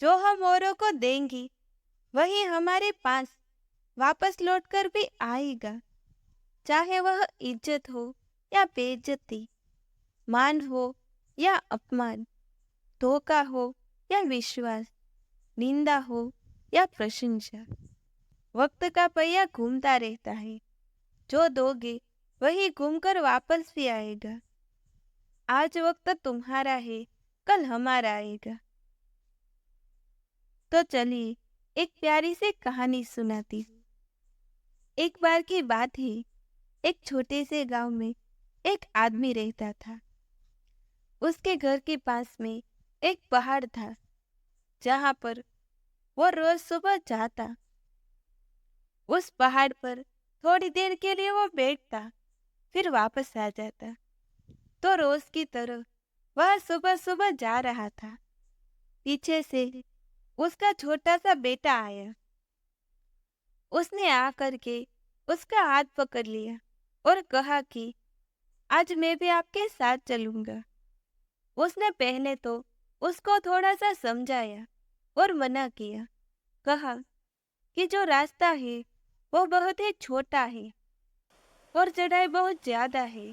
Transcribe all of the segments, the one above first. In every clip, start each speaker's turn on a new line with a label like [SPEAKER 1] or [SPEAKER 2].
[SPEAKER 1] जो हम औरों को देंगी वही हमारे पास वापस लौटकर भी आएगा, चाहे वह इज्जत हो या बेइज्जती, मान हो या अपमान, धोखा हो या विश्वास, निंदा हो या प्रशंसा। वक्त का पहिया घूमता रहता है, जो दोगे वही घूमकर वापस भी आएगा। आज वक्त तुम्हारा है, कल हमारा आएगा। तो चलिए एक प्यारी सी कहानी सुनाती हूँ। एक बार की बात है, एक छोटे से गांव में एक आदमी रहता था। उसके घर के पास में एक पहाड़ था, जहां पर वो रोज सुबह जाता। उस पहाड़ पर थोड़ी देर के लिए वो बैठता, फिर वापस आ जाता। तो रोज की तरह वह सुबह सुबह जा रहा था। पीछे से उसका छोटा सा बेटा आया। उसने आकर के उसका हाथ पकड़ लिया और कहा कि आज मैं भी आपके साथ चलूंगा। उसने पहले तो उसको थोड़ा सा समझाया और मना किया। कहा कि जो रास्ता है वो बहुत ही छोटा है और चढ़ाई बहुत ज्यादा है,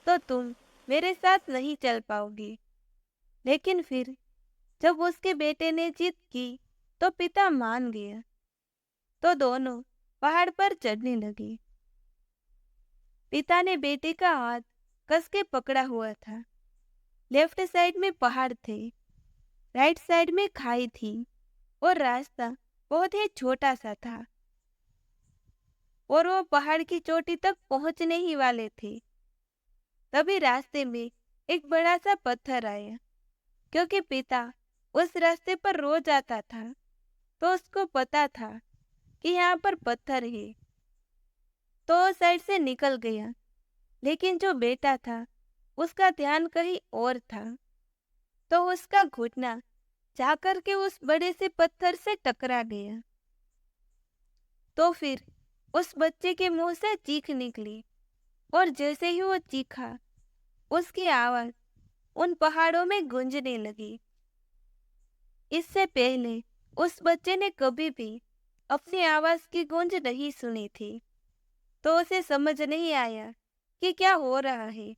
[SPEAKER 1] तो तुम मेरे साथ नहीं चल पाओगी। लेकिन फिर जब उसके बेटे ने जिद की तो पिता मान गया। तो दोनों पहाड़ पर चढ़ने लगे। पिता ने बेटे का हाथ कस के पकड़ा हुआ था। लेफ्ट साइड में पहाड़ थे, राइट साइड में खाई थी और रास्ता बहुत ही छोटा सा था और वो पहाड़ की चोटी तक पहुंचने ही वाले थे। तभी रास्ते में एक बड़ा सा पत्थर आया। क्योंकि पिता उस रास्ते पर रोज आता था, तो उसको पता था कि यहाँ पर पत्थर है, तो वो साइड से निकल गया। लेकिन जो बेटा था उसका ध्यान कहीं और था, तो उसका घुटना जाकर के उस बड़े से पत्थर से टकरा गया। तो फिर उस बच्चे के मुंह से चीख निकली और जैसे ही वो चीखा, उसकी आवाज उन पहाड़ों में गूंजने लगी। इससे पहले उस बच्चे ने कभी भी अपनी आवाज की गूंज नहीं सुनी थी, तो उसे समझ नहीं आया कि क्या हो रहा है।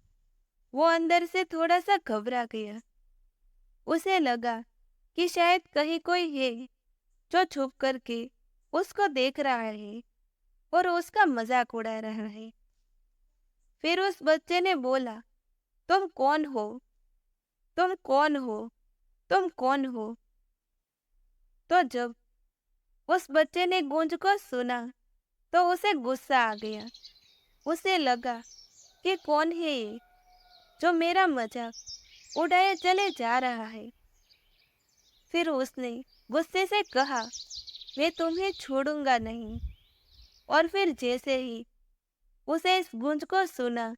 [SPEAKER 1] वो अंदर से थोड़ा सा घबरा गया। उसे लगा कि शायद कहीं कोई है जो छुप करके उसको देख रहा है और उसका मजाक उड़ा रहा है। फिर उस बच्चे ने बोला, तुम कौन हो? तुम कौन हो? तुम कौन हो? तो जब उस बच्चे ने गूंज को सुना तो उसे गुस्सा आ गया। उसे लगा कि कौन है ये जो मेरा मजाक उड़ाए चले जा रहा है। फिर उसने गुस्से से कहा, मैं तुम्हें छोड़ूंगा नहीं। और फिर जैसे ही उसे इस गूंज को सुना,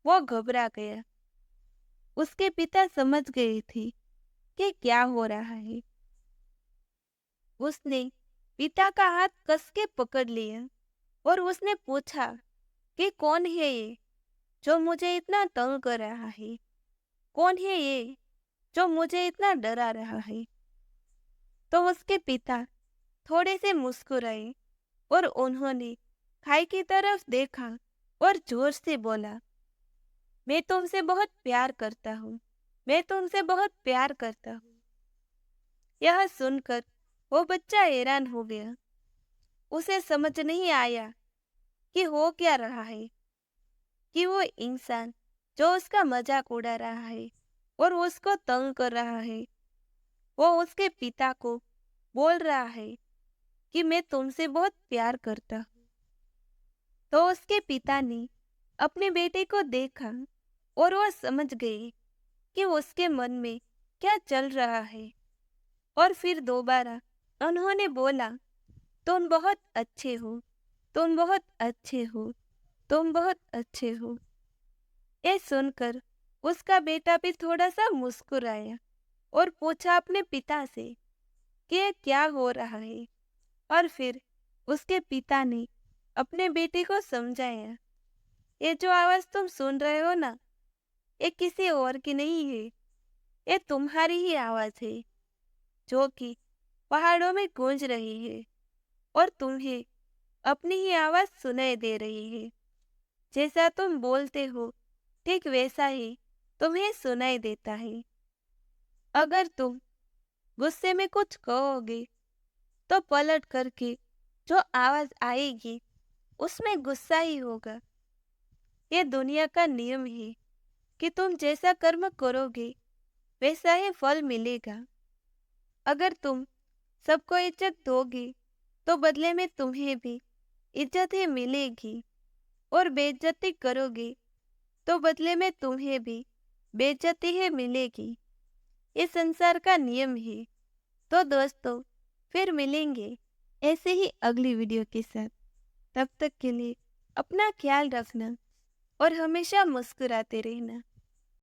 [SPEAKER 1] वो घबरा गया। उसके पिता समझ गए थे कि क्या हो रहा है। उसने पिता का हाथ कस के पकड़ लिया और उसने पूछा कि कौन है ये जो मुझे इतना तंग कर रहा है? कौन है ये जो मुझे इतना डरा रहा है? तो उसके पिता थोड़े से मुस्कुराए और उन्होंने खाई की तरफ देखा और जोर से बोला, मैं तुमसे बहुत प्यार करता हूँ। मैं तुमसे बहुत प्यार करता हूँ। यह सुनकर वो बच्चा हैरान हो गया। उसे समझ नहीं आया कि हो क्या रहा है, कि वो इंसान जो उसका मजाक उड़ा रहा है और उसको तंग कर रहा है, वो उसके पिता को बोल रहा है कि मैं तुमसे बहुत प्यार करता हूँ। तो उसके पिता ने अपने बेटे को देखा और वह समझ गए कि उसके मन में क्या चल रहा है। और फिर दोबारा उन्होंने बोला, तुम बहुत अच्छे हो, तुम बहुत अच्छे हो, तुम बहुत अच्छे हो। ये सुनकर उसका बेटा भी थोड़ा सा मुस्कुराया और पूछा अपने पिता से कि ये क्या हो रहा है। और फिर उसके पिता ने अपने बेटे को समझाया, ये जो आवाज तुम सुन रहे हो ना, ये किसी और की नहीं है, ये तुम्हारी ही आवाज है। जो कि पहाड़ों में गूंज रही है और तुम्हें अपनी ही आवाज सुनाई दे रही है। जैसा तुम बोलते हो ठीक वैसा ही तुम्हें सुनाई देता है। अगर तुम गुस्से में कुछ कहोगे तो पलट करके जो आवाज आएगी उसमें गुस्सा ही होगा। ये दुनिया का नियम है कि तुम जैसा कर्म करोगे वैसा ही फल मिलेगा। अगर तुम सबको इज्जत दोगे तो बदले में तुम्हें भी इज्जत ही मिलेगी, और बेइज्जती करोगे तो बदले में तुम्हें भी बेइज्जती ही मिलेगी। ये संसार का नियम है। तो दोस्तों, फिर मिलेंगे ऐसे ही अगली वीडियो के साथ। तब तक के लिए अपना ख्याल रखना और हमेशा मुस्कुराते रहना।